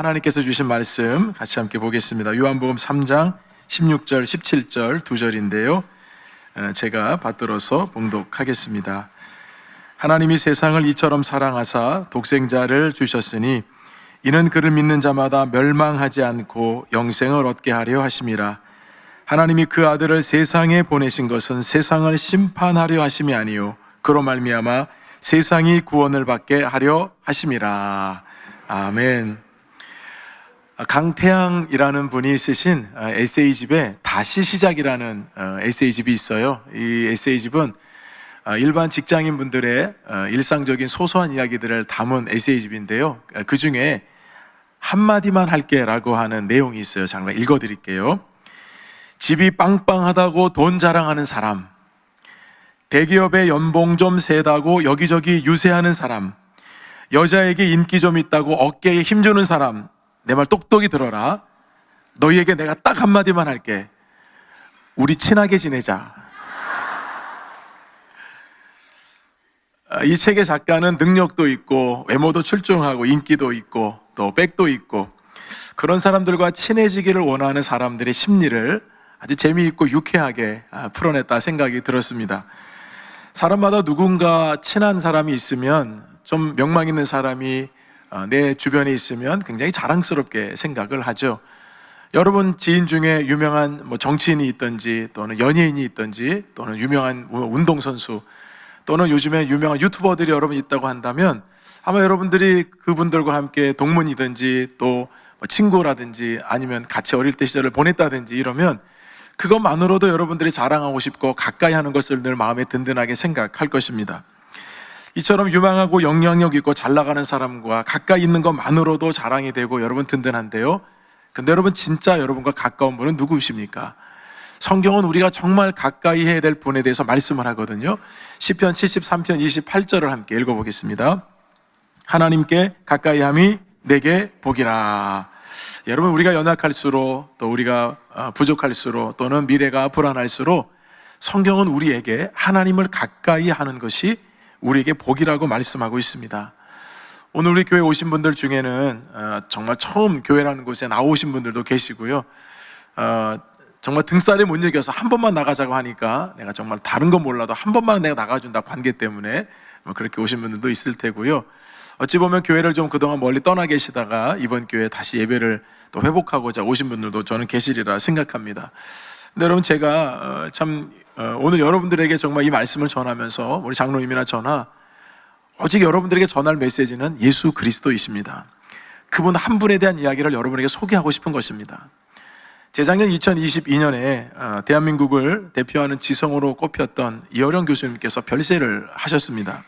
하나님께서 주신 말씀 같이 함께 보겠습니다. 요한복음 3장 16절, 17절 두 절인데요, 제가 받들어서 봉독하겠습니다. 하나님이 세상을 이처럼 사랑하사 독생자를 주셨으니 이는 그를 믿는 자마다 멸망하지 않고 영생을 얻게 하려 하심이라. 하나님이 그 아들을 세상에 보내신 것은 세상을 심판하려 하심이 아니요 그로 말미암아 세상이 구원을 받게 하려 하심이라. 아멘. 강태양이라는 분이 쓰신 에세이집에 다시 시작이라는 에세이집이 있어요. 이 에세이집은 일반 직장인분들의 일상적인 소소한 이야기들을 담은 에세이집인데요, 그 중에 한마디만 할게 라고 하는 내용이 있어요. 잠깐 읽어드릴게요. 집이 빵빵하다고 돈 자랑하는 사람, 대기업의 연봉 좀 세다고 여기저기 유세하는 사람, 여자에게 인기 좀 있다고 어깨에 힘주는 사람, 내 말 똑똑히 들어라. 너희에게 내가 딱 한마디만 할게. 우리 친하게 지내자. 이 책의 작가는 능력도 있고 외모도 출중하고 인기도 있고 또 백도 있고 그런 사람들과 친해지기를 원하는 사람들의 심리를 아주 재미있고 유쾌하게 풀어냈다 생각이 들었습니다. 사람마다 누군가 친한 사람이 있으면, 좀 명망 있는 사람이 내 주변에 있으면 굉장히 자랑스럽게 생각을 하죠. 여러분 지인 중에 유명한 정치인이 있든지 또는 연예인이 있든지 또는 유명한 운동선수 또는 요즘에 유명한 유튜버들이 여러분 있다고 한다면 아마 여러분들이 그분들과 함께 동문이든지 또 친구라든지 아니면 같이 어릴 때 시절을 보냈다든지 이러면 그것만으로도 여러분들이 자랑하고 싶고 가까이 하는 것을 늘 마음에 든든하게 생각할 것입니다. 이처럼 유망하고 영향력 있고 잘 나가는 사람과 가까이 있는 것만으로도 자랑이 되고 여러분 든든한데요, 근데 여러분 진짜 여러분과 가까운 분은 누구십니까? 성경은 우리가 정말 가까이 해야 될 분에 대해서 말씀을 하거든요. 시편 73편 28절을 함께 읽어보겠습니다. 하나님께 가까이 함이 내게 복이라. 여러분, 우리가 연약할수록 또 우리가 부족할수록 또는 미래가 불안할수록 성경은 우리에게 하나님을 가까이 하는 것이 우리에게 복이라고 말씀하고 있습니다. 오늘 우리 교회 오신 분들 중에는 정말 처음 교회라는 곳에 나오신 분들도 계시고요, 정말 등살에 못 이겨서 한 번만 나가자고 하니까 내가 정말 다른 건 몰라도 한 번만 내가 나가준다 관계 때문에 그렇게 오신 분들도 있을 테고요, 어찌 보면 교회를 좀 그동안 멀리 떠나 계시다가 이번 교회에 다시 예배를 또 회복하고자 오신 분들도 저는 계시리라 생각합니다. 근데 여러분, 제가 오늘 여러분들에게 정말 이 말씀을 전하면서 우리 장로님이나 저나 오직 여러분들에게 전할 메시지는 예수 그리스도이십니다. 그분 한 분에 대한 이야기를 여러분에게 소개하고 싶은 것입니다. 재작년 2022년에 대한민국을 대표하는 지성으로 꼽혔던 이어령 교수님께서 별세를 하셨습니다.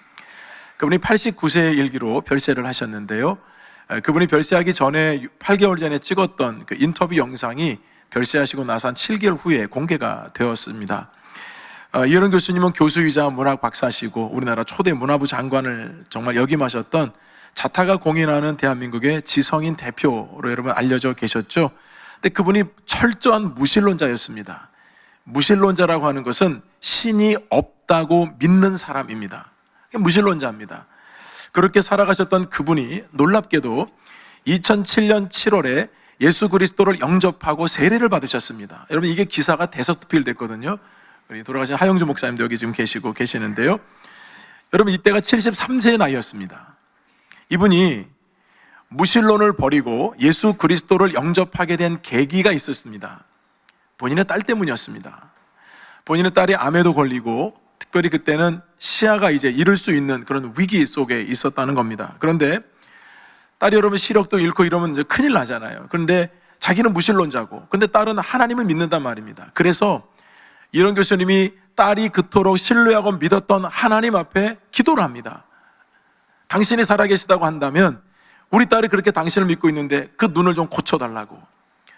그분이 89세의 일기로 별세를 하셨는데요, 그분이 별세하기 전에 8개월 전에 찍었던 그 인터뷰 영상이 별세하시고 나서 한 7개월 후에 공개가 되었습니다. 이어령 교수님은 교수이자 문학 박사시고 우리나라 초대 문화부 장관을 정말 역임하셨던 자타가 공인하는 대한민국의 지성인 대표로 여러분 알려져 계셨죠. 근데 그분이 철저한 무신론자였습니다. 무신론자라고 하는 것은 신이 없다고 믿는 사람입니다. 무신론자입니다. 그렇게 살아가셨던 그분이 놀랍게도 2007년 7월에 예수 그리스도를 영접하고 세례를 받으셨습니다. 여러분, 이게 기사가 대서특필됐거든요. 우리 돌아가신 하영주 목사님도 여기 지금 계시는데요, 여러분 이때가 73세의 나이였습니다. 이분이 무신론을 버리고 예수 그리스도를 영접하게 된 계기가 있었습니다. 본인의 딸 때문이었습니다. 본인의 딸이 암에도 걸리고 특별히 그때는 시야가 이제 잃을 수 있는 그런 위기 속에 있었다는 겁니다. 그런데 딸이 여러분 시력도 잃고 이러면 이제 큰일 나잖아요. 그런데 자기는 무신론자고, 근데 딸은 하나님을 믿는단 말입니다. 그래서 이런 교수님이 딸이 그토록 신뢰하고 믿었던 하나님 앞에 기도를 합니다. 당신이 살아계시다고 한다면 우리 딸이 그렇게 당신을 믿고 있는데 그 눈을 좀 고쳐달라고.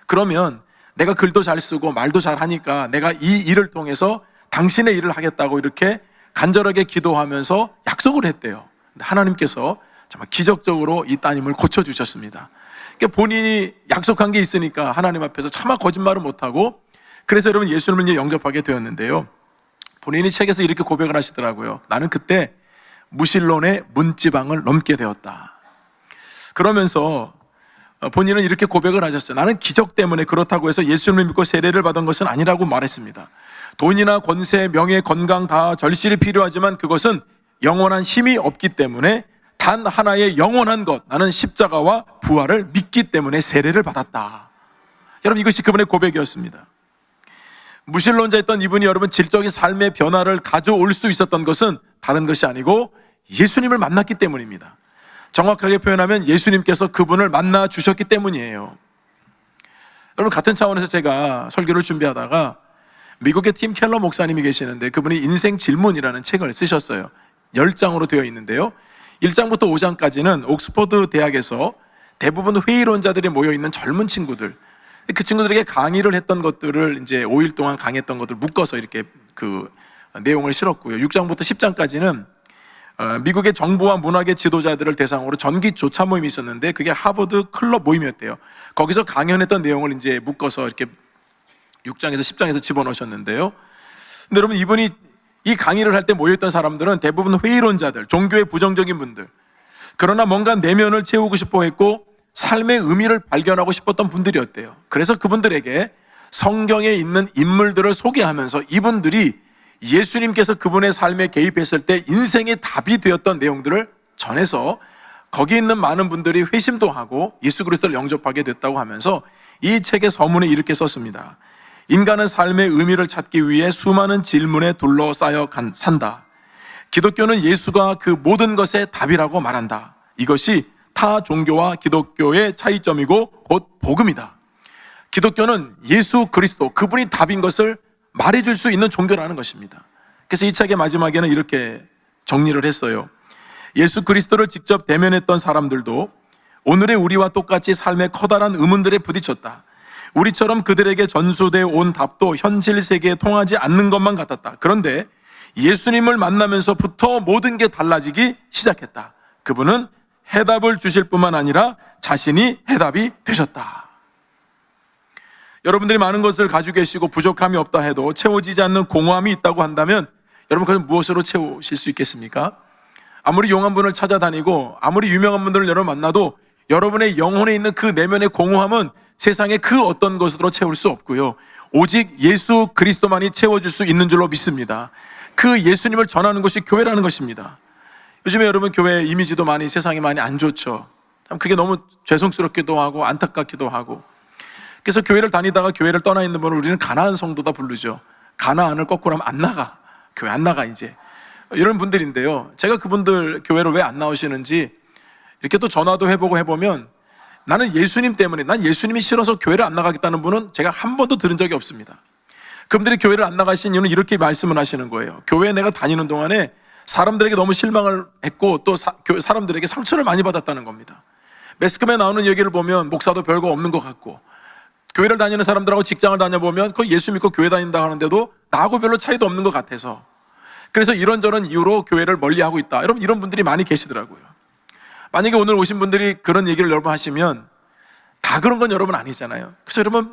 그러면 내가 글도 잘 쓰고 말도 잘 하니까 내가 이 일을 통해서 당신의 일을 하겠다고 이렇게 간절하게 기도하면서 약속을 했대요. 근데 하나님께서 정말 기적적으로 이 따님을 고쳐주셨습니다. 그러니까 본인이 약속한 게 있으니까 하나님 앞에서 차마 거짓말을 못하고, 그래서 여러분 예수님을 영접하게 되었는데요, 본인이 책에서 이렇게 고백을 하시더라고요. 나는 그때 무신론의 문지방을 넘게 되었다. 그러면서 본인은 이렇게 고백을 하셨어요. 나는 기적 때문에 그렇다고 해서 예수님을 믿고 세례를 받은 것은 아니라고 말했습니다. 돈이나 권세, 명예, 건강 다 절실히 필요하지만 그것은 영원한 힘이 없기 때문에 단 하나의 영원한 것, 나는 십자가와 부활을 믿기 때문에 세례를 받았다. 여러분, 이것이 그분의 고백이었습니다. 무신론자였던 이분이 여러분 질적인 삶의 변화를 가져올 수 있었던 것은 다른 것이 아니고 예수님을 만났기 때문입니다. 정확하게 표현하면 예수님께서 그분을 만나 주셨기 때문이에요. 여러분, 같은 차원에서 제가 설교를 준비하다가 미국의 팀 켈러 목사님이 계시는데 그분이 인생 질문이라는 책을 쓰셨어요. 10장으로 되어 있는데요, 1장부터 5장까지는 옥스퍼드 대학에서 대부분 회의론자들이 모여있는 젊은 친구들, 그 친구들에게 강의를 했던 것들을 이제 5일 동안 강의했던 것들을 묶어서 이렇게 그 내용을 실었고요. 6장부터 10장까지는 미국의 정부와 문학의 지도자들을 대상으로 전기 조차 모임이 있었는데 그게 하버드 클럽 모임이었대요. 거기서 강연했던 내용을 이제 묶어서 이렇게 6장에서 10장에서 집어넣으셨는데요. 근데 여러분, 이분이 이 강의를 할 때 모여있던 사람들은 대부분 회의론자들, 종교에 부정적인 분들, 그러나 뭔가 내면을 채우고 싶어 했고 삶의 의미를 발견하고 싶었던 분들이었대요. 그래서 그분들에게 성경에 있는 인물들을 소개하면서 이분들이 예수님께서 그분의 삶에 개입했을 때 인생의 답이 되었던 내용들을 전해서 거기 있는 많은 분들이 회심도 하고 예수 그리스도를 영접하게 됐다고 하면서 이 책의 서문에 이렇게 썼습니다. 인간은 삶의 의미를 찾기 위해 수많은 질문에 둘러싸여 산다. 기독교는 예수가 그 모든 것의 답이라고 말한다. 이것이 타 종교와 기독교의 차이점이고 곧 복음이다. 기독교는 예수 그리스도, 그분이 답인 것을 말해줄 수 있는 종교라는 것입니다. 그래서 이 책의 마지막에는 이렇게 정리를 했어요. 예수 그리스도를 직접 대면했던 사람들도 오늘의 우리와 똑같이 삶의 커다란 의문들에 부딪혔다. 우리처럼 그들에게 전수되어 온 답도 현실 세계에 통하지 않는 것만 같았다. 그런데 예수님을 만나면서부터 모든 게 달라지기 시작했다. 그분은 해답을 주실 뿐만 아니라 자신이 해답이 되셨다. 여러분들이 많은 것을 가지고 계시고 부족함이 없다 해도 채워지지 않는 공허함이 있다고 한다면 여러분, 그걸 무엇으로 채우실 수 있겠습니까? 아무리 용한 분을 찾아다니고 아무리 유명한 분들을 여러분 만나도 여러분의 영혼에 있는 그 내면의 공허함은 세상의 그 어떤 것으로 채울 수 없고요, 오직 예수 그리스도만이 채워줄 수 있는 줄로 믿습니다. 그 예수님을 전하는 것이 교회라는 것입니다. 요즘에 여러분 교회 이미지도 많이 세상에 많이 안 좋죠. 참 그게 너무 죄송스럽기도 하고 안타깝기도 하고. 그래서 교회를 다니다가 교회를 떠나 있는 분을 우리는 가나안 성도다 부르죠. 가나안을 거꾸로 하면 안 나가, 교회 안 나가 이제, 이런 분들인데요, 제가 그분들 교회를 왜 안 나오시는지 이렇게 또 전화도 해보고 해보면 나는 예수님 때문에, 난 예수님이 싫어서 교회를 안 나가겠다는 분은 제가 한 번도 들은 적이 없습니다. 그분들이 교회를 안 나가신 이유는 이렇게 말씀을 하시는 거예요. 교회에 내가 다니는 동안에 사람들에게 너무 실망을 했고 또 사람들에게 상처를 많이 받았다는 겁니다. 매스컴에 나오는 얘기를 보면 목사도 별거 없는 것 같고, 교회를 다니는 사람들하고 직장을 다녀보면 그 예수 믿고 교회 다닌다 하는데도 나하고 별로 차이도 없는 것 같아서, 그래서 이런저런 이유로 교회를 멀리하고 있다, 여러분 이런 분들이 많이 계시더라고요. 만약에 오늘 오신 분들이 그런 얘기를 여러분 하시면 다 그런 건 여러분 아니잖아요. 그래서 여러분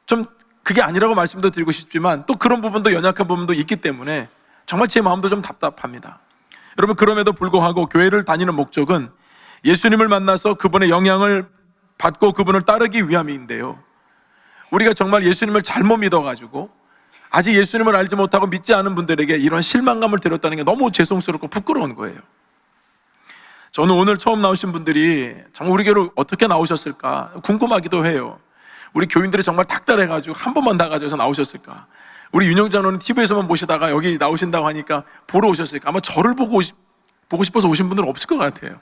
좀 그게 아니라고 말씀도 드리고 싶지만 또 그런 부분도, 연약한 부분도 있기 때문에 정말 제 마음도 좀 답답합니다. 여러분, 그럼에도 불구하고 교회를 다니는 목적은 예수님을 만나서 그분의 영향을 받고 그분을 따르기 위함인데요, 우리가 정말 예수님을 잘못 믿어가지고 아직 예수님을 알지 못하고 믿지 않은 분들에게 이런 실망감을 드렸다는 게 너무 죄송스럽고 부끄러운 거예요. 저는 오늘 처음 나오신 분들이 정말 우리 교회로 어떻게 나오셨을까 궁금하기도 해요. 우리 교인들이 정말 탁달해가지고 한 번만 다 가져서 나오셨을까? 우리 윤영장로는 TV에서만 보시다가 여기 나오신다고 하니까 보러 오셨을까? 아마 저를 보고 싶어서 오신 분들은 없을 것 같아요.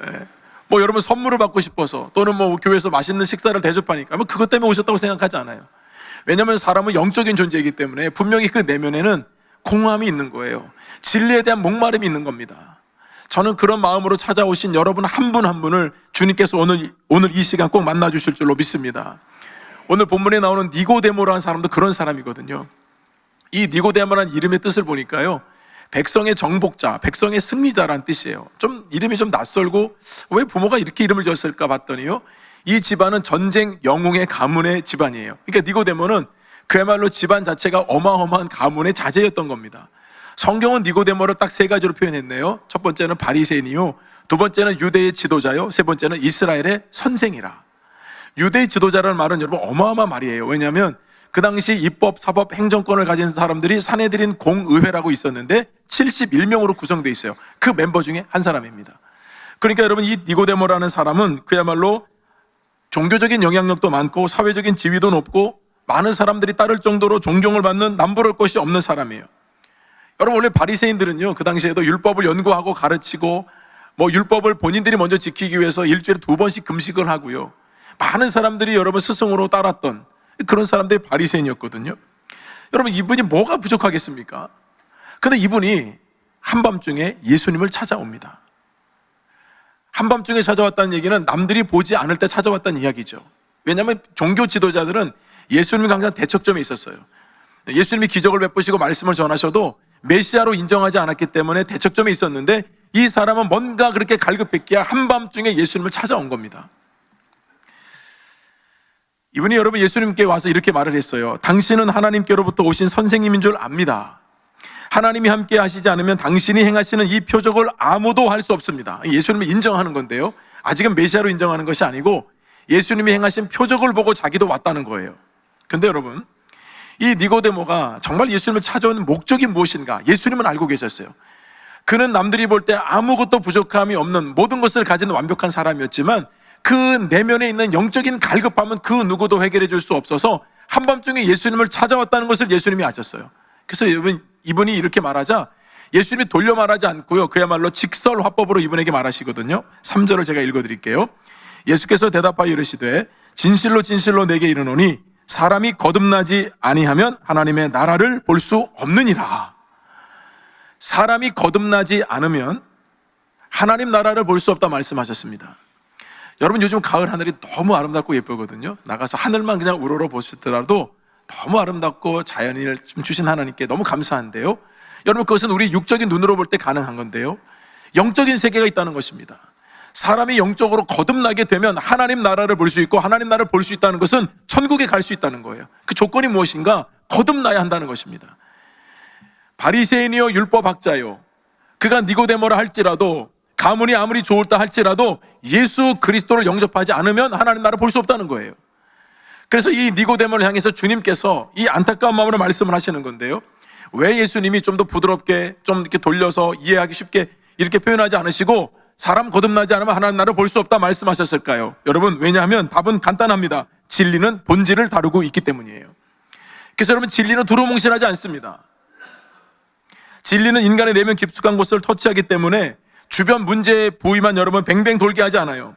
네. 뭐 여러분 선물을 받고 싶어서, 또는 뭐 교회에서 맛있는 식사를 대접하니까 아마 그것 때문에 오셨다고 생각하지 않아요. 왜냐하면 사람은 영적인 존재이기 때문에 분명히 그 내면에는 공허함이 있는 거예요. 진리에 대한 목마름이 있는 겁니다. 저는 그런 마음으로 찾아오신 여러분 한 분 한 분을 주님께서 오늘 이 시간 꼭 만나 주실 줄로 믿습니다. 오늘 본문에 나오는 니고데모라는 사람도 그런 사람이거든요. 이 니고데모라는 이름의 뜻을 보니까요, 백성의 정복자, 백성의 승리자라는 뜻이에요. 좀 이름이 좀 낯설고 왜 부모가 이렇게 이름을 지었을까 봤더니요, 이 집안은 전쟁 영웅의 가문의 집안이에요. 그러니까 니고데모는 그야말로 집안 자체가 어마어마한 가문의 자제였던 겁니다. 성경은 니고데모를 딱 세 가지로 표현했네요. 첫 번째는 바리새인이요, 두 번째는 유대의 지도자요, 세 번째는 이스라엘의 선생이라. 유대의 지도자라는 말은 여러분 어마어마한 말이에요. 왜냐하면 그 당시 입법, 사법, 행정권을 가진 사람들이 사내들인 공의회라고 있었는데 71명으로 구성되어 있어요. 그 멤버 중에 한 사람입니다. 그러니까 여러분, 이 니고데모라는 사람은 그야말로 종교적인 영향력도 많고 사회적인 지위도 높고 많은 사람들이 따를 정도로 존경을 받는 남부러울 것이 없는 사람이에요. 여러분, 원래 바리새인들은요, 그 당시에도 율법을 연구하고 가르치고 율법을 본인들이 먼저 지키기 위해서 일주일에 2번씩 금식을 하고요, 많은 사람들이 여러분 스승으로 따랐던 그런 사람들이 바리새인이었거든요. 여러분, 이분이 뭐가 부족하겠습니까? 근데 이분이 한밤중에 예수님을 찾아옵니다. 한밤중에 찾아왔다는 얘기는 남들이 보지 않을 때 찾아왔다는 이야기죠. 왜냐하면 종교 지도자들은 예수님과 항상 대척점에 있었어요. 예수님이 기적을 베푸시고 말씀을 전하셔도 메시아로 인정하지 않았기 때문에 대척점에 있었는데, 이 사람은 뭔가 그렇게 갈급했기에 한밤중에 예수님을 찾아온 겁니다. 이분이 여러분 예수님께 와서 이렇게 말을 했어요. 당신은 하나님께로부터 오신 선생님인 줄 압니다. 하나님이 함께 하시지 않으면 당신이 행하시는 이 표적을 아무도 할 수 없습니다. 예수님이 인정하는 건데요, 아직은 메시아로 인정하는 것이 아니고 예수님이 행하신 표적을 보고 자기도 왔다는 거예요. 근데 여러분, 이 니고데모가 정말 예수님을 찾아온 목적이 무엇인가 예수님은 알고 계셨어요. 그는 남들이 볼 때 아무것도 부족함이 없는 모든 것을 가진 완벽한 사람이었지만 그 내면에 있는 영적인 갈급함은 그 누구도 해결해 줄 수 없어서 한밤중에 예수님을 찾아왔다는 것을 예수님이 아셨어요. 그래서 여러분, 이분이 이렇게 말하자 예수님이 돌려 말하지 않고요, 그야말로 직설화법으로 이분에게 말하시거든요. 3절을 제가 읽어드릴게요. 예수께서 대답하여 이르시되 진실로 진실로 내게 이르노니 사람이 거듭나지 아니하면 하나님의 나라를 볼 수 없느니라. 사람이 거듭나지 않으면 하나님 나라를 볼 수 없다 말씀하셨습니다. 여러분, 요즘 가을 하늘이 너무 아름답고 예쁘거든요. 나가서 하늘만 그냥 우러러 보시더라도 너무 아름답고 자연을 주신 하나님께 너무 감사한데요, 여러분, 그것은 우리 육적인 눈으로 볼 때 가능한 건데요, 영적인 세계가 있다는 것입니다. 사람이 영적으로 거듭나게 되면 하나님 나라를 볼 수 있고, 하나님 나라를 볼 수 있다는 것은 천국에 갈 수 있다는 거예요. 그 조건이 무엇인가? 거듭나야 한다는 것입니다. 바리새인이요 율법학자요, 그가 니고데모라 할지라도, 가문이 아무리 좋을다 할지라도 예수 그리스도를 영접하지 않으면 하나님 나라를 볼 수 없다는 거예요. 그래서 이 니고데모를 향해서 주님께서 이 안타까운 마음으로 말씀을 하시는 건데요, 왜 예수님이 좀 더 부드럽게 좀 이렇게 돌려서 이해하기 쉽게 이렇게 표현하지 않으시고 사람 거듭나지 않으면 하나님 나라를 볼 수 없다 말씀하셨을까요? 여러분, 왜냐하면 답은 간단합니다. 진리는 본질을 다루고 있기 때문이에요. 그래서 여러분, 진리는 두루뭉실하지 않습니다. 진리는 인간의 내면 깊숙한 곳을 터치하기 때문에 주변 문제의 부위만 여러분 뱅뱅 돌게 하지 않아요.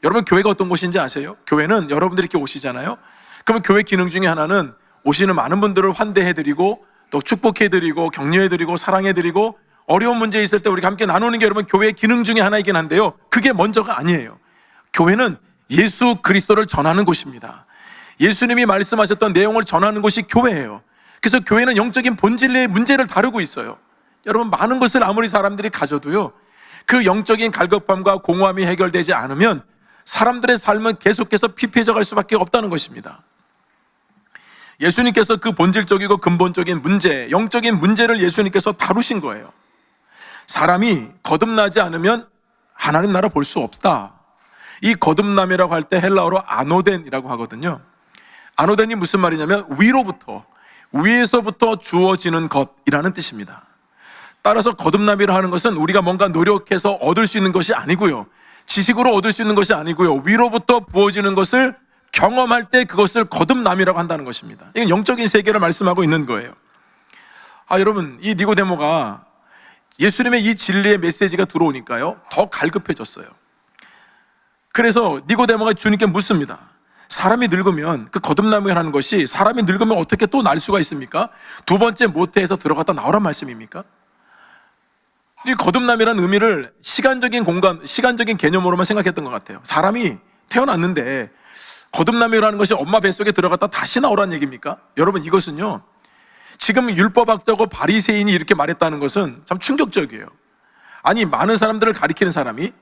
여러분, 교회가 어떤 곳인지 아세요? 교회는 여러분들이 이렇게 오시잖아요. 그러면 교회 기능 중에 하나는 오시는 많은 분들을 환대해드리고 또 축복해드리고 격려해드리고 사랑해드리고 어려운 문제 있을 때 우리가 함께 나누는 게 여러분 교회의 기능 중에 하나이긴 한데요, 그게 먼저가 아니에요. 교회는 예수 그리스도를 전하는 곳입니다. 예수님이 말씀하셨던 내용을 전하는 곳이 교회예요. 그래서 교회는 영적인 본질의 문제를 다루고 있어요. 여러분, 많은 것을 아무리 사람들이 가져도요, 그 영적인 갈급함과 공허함이 해결되지 않으면 사람들의 삶은 계속해서 피폐해져 갈 수밖에 없다는 것입니다. 예수님께서 그 본질적이고 근본적인 문제, 영적인 문제를 예수님께서 다루신 거예요. 사람이 거듭나지 않으면 하나님 나라 볼 수 없다. 이 거듭남이라고 할 때 헬라어로 아노덴이라고 하거든요. 아노덴이 무슨 말이냐면 위로부터, 위에서부터 주어지는 것이라는 뜻입니다. 따라서 거듭남이라 하는 것은 우리가 뭔가 노력해서 얻을 수 있는 것이 아니고요, 지식으로 얻을 수 있는 것이 아니고요, 위로부터 부어지는 것을 경험할 때 그것을 거듭남이라고 한다는 것입니다. 이건 영적인 세계를 말씀하고 있는 거예요. 여러분, 이 니고데모가 예수님의 이 진리의 메시지가 들어오니까요, 더 갈급해졌어요. 그래서 니고데모가 주님께 묻습니다. 사람이 늙으면, 그 거듭남이라는 것이 사람이 늙으면 어떻게 또 날 수가 있습니까? 두 번째 모태에서 들어갔다 나오란 말씀입니까? 이 거듭남이라는 의미를 시간적인 공간, 시간적인 개념으로만 생각했던 것 같아요. 사람이 태어났는데 거듭남이라는 것이 엄마 뱃속에 들어갔다 다시 나오라는 얘기입니까? 여러분, 이것은요, 지금 율법학자고 바리새인이 이렇게 말했다는 것은 참 충격적이에요. 아니, 많은 사람들을 가리키는 사람이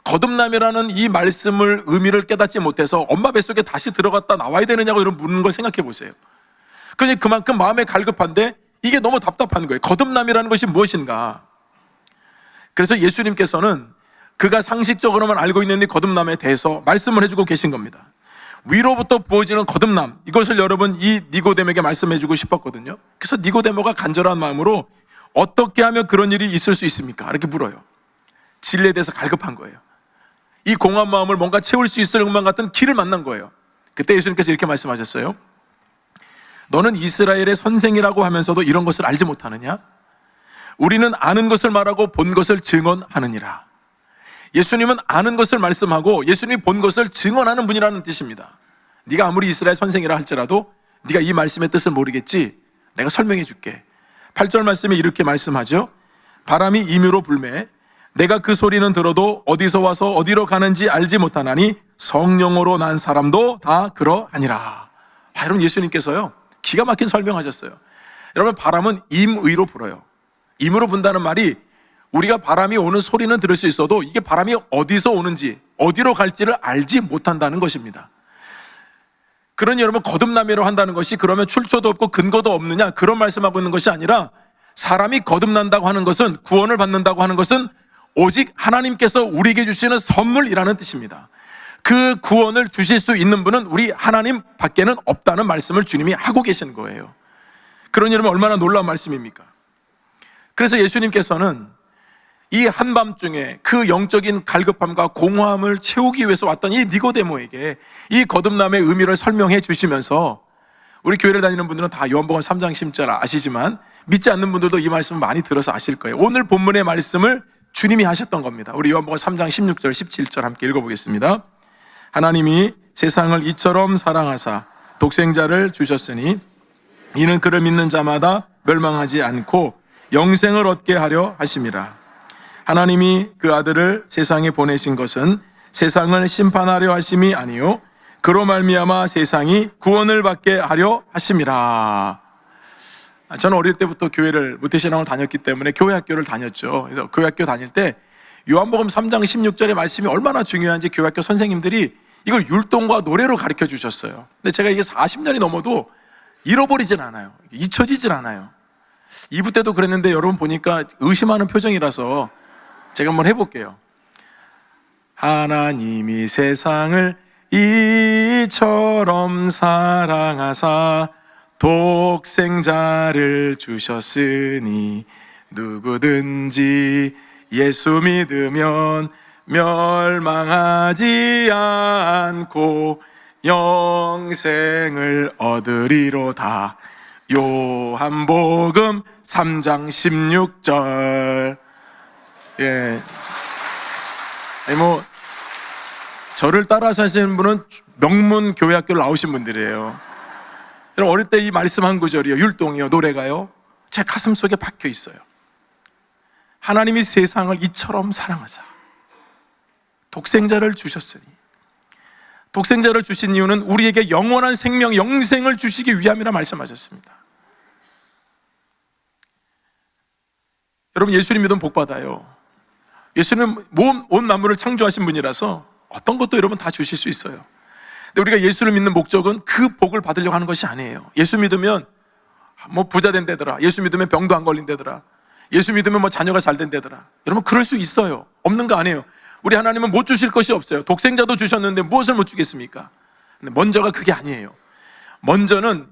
거듭남이라는 이 말씀을, 의미를 깨닫지 못해서 엄마 뱃속에 다시 들어갔다 나와야 되느냐고 이런 묻는 걸 생각해 보세요. 그런데 그만큼 마음에 갈급한데 이게 너무 답답한 거예요. 거듭남이라는 것이 무엇인가? 그래서 예수님께서는 그가 상식적으로만 알고 있는 이 거듭남에 대해서 말씀을 해주고 계신 겁니다. 위로부터 부어지는 거듭남, 이것을 여러분 이 니고데모에게 말씀해주고 싶었거든요. 그래서 니고데모가 간절한 마음으로 어떻게 하면 그런 일이 있을 수 있습니까? 이렇게 물어요. 진리에 대해서 갈급한 거예요. 이 공허한 마음을 뭔가 채울 수 있을 것만 같은 길을 만난 거예요. 그때 예수님께서 이렇게 말씀하셨어요. 너는 이스라엘의 선생이라고 하면서도 이런 것을 알지 못하느냐? 우리는 아는 것을 말하고 본 것을 증언하느니라. 예수님은 아는 것을 말씀하고 예수님이 본 것을 증언하는 분이라는 뜻입니다. 네가 아무리 이스라엘 선생이라 할지라도 네가 이 말씀의 뜻을 모르겠지? 내가 설명해 줄게. 8절 말씀에 이렇게 말씀하죠. 바람이 임의로 불매 내가 그 소리는 들어도 어디서 와서 어디로 가는지 알지 못하나니 성령으로 난 사람도 다 그러하니라. 여러분, 예수님께서요 기가 막힌 설명하셨어요. 여러분, 바람은 임의로 불어요. 임으로 분다는 말이 우리가 바람이 오는 소리는 들을 수 있어도 이게 바람이 어디서 오는지 어디로 갈지를 알지 못한다는 것입니다. 그러니 여러분, 거듭남이라고 한다는 것이 그러면 출처도 없고 근거도 없느냐, 그런 말씀하고 있는 것이 아니라 사람이 거듭난다고 하는 것은, 구원을 받는다고 하는 것은 오직 하나님께서 우리에게 주시는 선물이라는 뜻입니다. 그 구원을 주실 수 있는 분은 우리 하나님 밖에는 없다는 말씀을 주님이 하고 계시는 거예요. 그러니 여러분, 얼마나 놀라운 말씀입니까? 그래서 예수님께서는 이 한밤중에 그 영적인 갈급함과 공허함을 채우기 위해서 왔던 이 니고데모에게 이 거듭남의 의미를 설명해 주시면서, 우리 교회를 다니는 분들은 다 요한복음 3장 10절 아시지만 믿지 않는 분들도 이 말씀을 많이 들어서 아실 거예요. 오늘 본문의 말씀을 주님이 하셨던 겁니다. 우리 요한복음 3장 16절 17절 함께 읽어보겠습니다. 하나님이 세상을 이처럼 사랑하사 독생자를 주셨으니 이는 그를 믿는 자마다 멸망하지 않고 영생을 얻게 하려 하심이라. 하나님이 그 아들을 세상에 보내신 것은 세상을 심판하려 하심이 아니요 그로 말미암아 세상이 구원을 받게 하려 하심이라. 저는 어릴 때부터 교회를 모태신앙을 다녔기 때문에 교회 학교를 다녔죠. 그래서 교회 학교 다닐 때 요한복음 3장 16절의 말씀이 얼마나 중요한지 교회 학교 선생님들이 이걸 율동과 노래로 가르쳐 주셨어요. 근데 제가 이게 40년이 넘어도 잃어버리진 않아요. 잊혀지진 않아요. 2부 때도 그랬는데 여러분 보니까 의심하는 표정이라서 제가 한번 해볼게요. 하나님이 세상을 이처럼 사랑하사 독생자를 주셨으니 누구든지 예수 믿으면 멸망하지 않고 영생을 얻으리로다. 요한복음 3장 16절. 예. 저를 따라서 하시는 분은 명문 교회 학교를 나오신 분들이에요. 여러분, 어릴 때 이 말씀 한 구절이요, 율동이요, 노래가요, 제 가슴 속에 박혀 있어요. 하나님이 세상을 이처럼 사랑하사 독생자를 주셨으니, 독생자를 주신 이유는 우리에게 영원한 생명, 영생을 주시기 위함이라 말씀하셨습니다. 여러분, 예수님 믿으면 복 받아요. 예수님은 온 만물을 창조하신 분이라서 어떤 것도 여러분 다 주실 수 있어요. 근데 우리가 예수를 믿는 목적은 그 복을 받으려고 하는 것이 아니에요. 예수 믿으면 부자 된다더라, 예수 믿으면 병도 안 걸린다더라, 예수 믿으면 자녀가 잘 된다더라. 여러분, 그럴 수 있어요. 없는 거 아니에요. 우리 하나님은 못 주실 것이 없어요. 독생자도 주셨는데 무엇을 못 주겠습니까? 근데 먼저가 그게 아니에요. 먼저는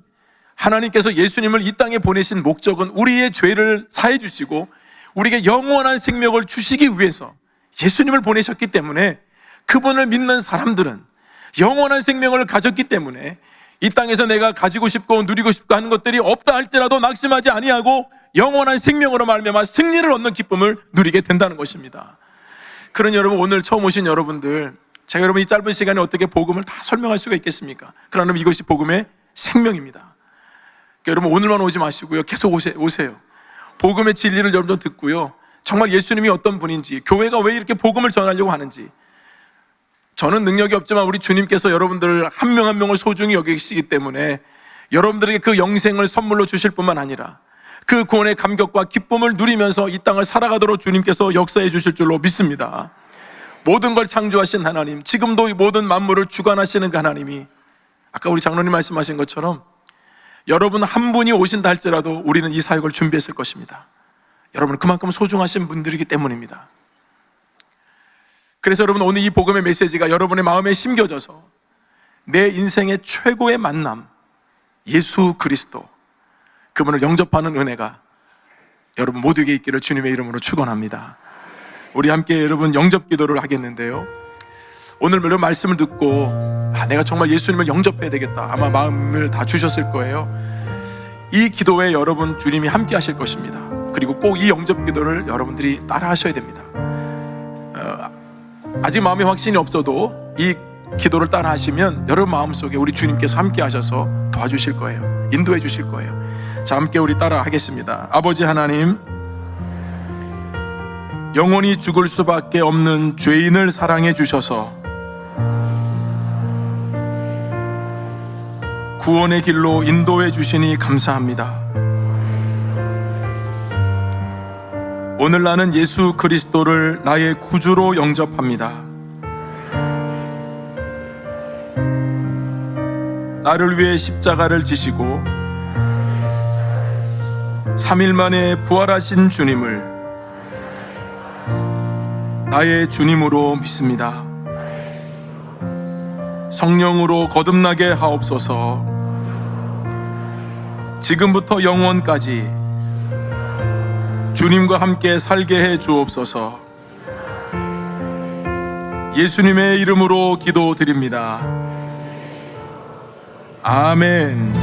하나님께서 예수님을 이 땅에 보내신 목적은 우리의 죄를 사해 주시고 우리에게 영원한 생명을 주시기 위해서 예수님을 보내셨기 때문에, 그분을 믿는 사람들은 영원한 생명을 가졌기 때문에 이 땅에서 내가 가지고 싶고 누리고 싶고 하는 것들이 없다 할지라도 낙심하지 아니하고 영원한 생명으로 말미암아 승리를 얻는 기쁨을 누리게 된다는 것입니다. 그러니 여러분, 오늘 처음 오신 여러분들, 제가 여러분 이 짧은 시간에 어떻게 복음을 다 설명할 수가 있겠습니까? 그러나 이것이 복음의 생명입니다. 그러니까 여러분, 오늘만 오지 마시고요, 계속 오세요. 복음의 진리를 여러분 듣고요, 정말 예수님이 어떤 분인지, 교회가 왜 이렇게 복음을 전하려고 하는지. 저는 능력이 없지만 우리 주님께서 여러분들 한 명 한 명을 소중히 여기시기 때문에 여러분들에게 그 영생을 선물로 주실 뿐만 아니라 그 구원의 감격과 기쁨을 누리면서 이 땅을 살아가도록 주님께서 역사해 주실 줄로 믿습니다. 모든 걸 창조하신 하나님, 지금도 이 모든 만물을 주관하시는 그 하나님이, 아까 우리 장로님 말씀하신 것처럼 여러분 한 분이 오신다 할지라도 우리는 이 사역을 준비했을 것입니다. 여러분은 그만큼 소중하신 분들이기 때문입니다. 그래서 여러분, 오늘 이 복음의 메시지가 여러분의 마음에 심겨져서 내 인생의 최고의 만남, 예수 그리스도, 그분을 영접하는 은혜가 여러분 모두에게 있기를 주님의 이름으로 축원합니다. 우리 함께 여러분 영접 기도를 하겠는데요, 오늘 물론 말씀을 듣고 내가 정말 예수님을 영접해야 되겠다, 아마 마음을 다 주셨을 거예요. 이 기도에 여러분 주님이 함께 하실 것입니다. 그리고 꼭 이 영접 기도를 여러분들이 따라 하셔야 됩니다. 아직 마음에 확신이 없어도 이 기도를 따라 하시면 여러분 마음속에 우리 주님께서 함께 하셔서 도와주실 거예요. 인도해 주실 거예요. 자, 함께 우리 따라 하겠습니다. 아버지 하나님, 영원히 죽을 수밖에 없는 죄인을 사랑해 주셔서 구원의 길로 인도해 주시니 감사합니다. 오늘 나는 예수 그리스도를 나의 구주로 영접합니다. 나를 위해 십자가를 지시고 3일 만에 부활하신 주님을 나의 주님으로 믿습니다. 성령으로 거듭나게 하옵소서. 지금부터 영원까지 주님과 함께 살게 해 주옵소서. 예수님의 이름으로 기도드립니다. 아멘.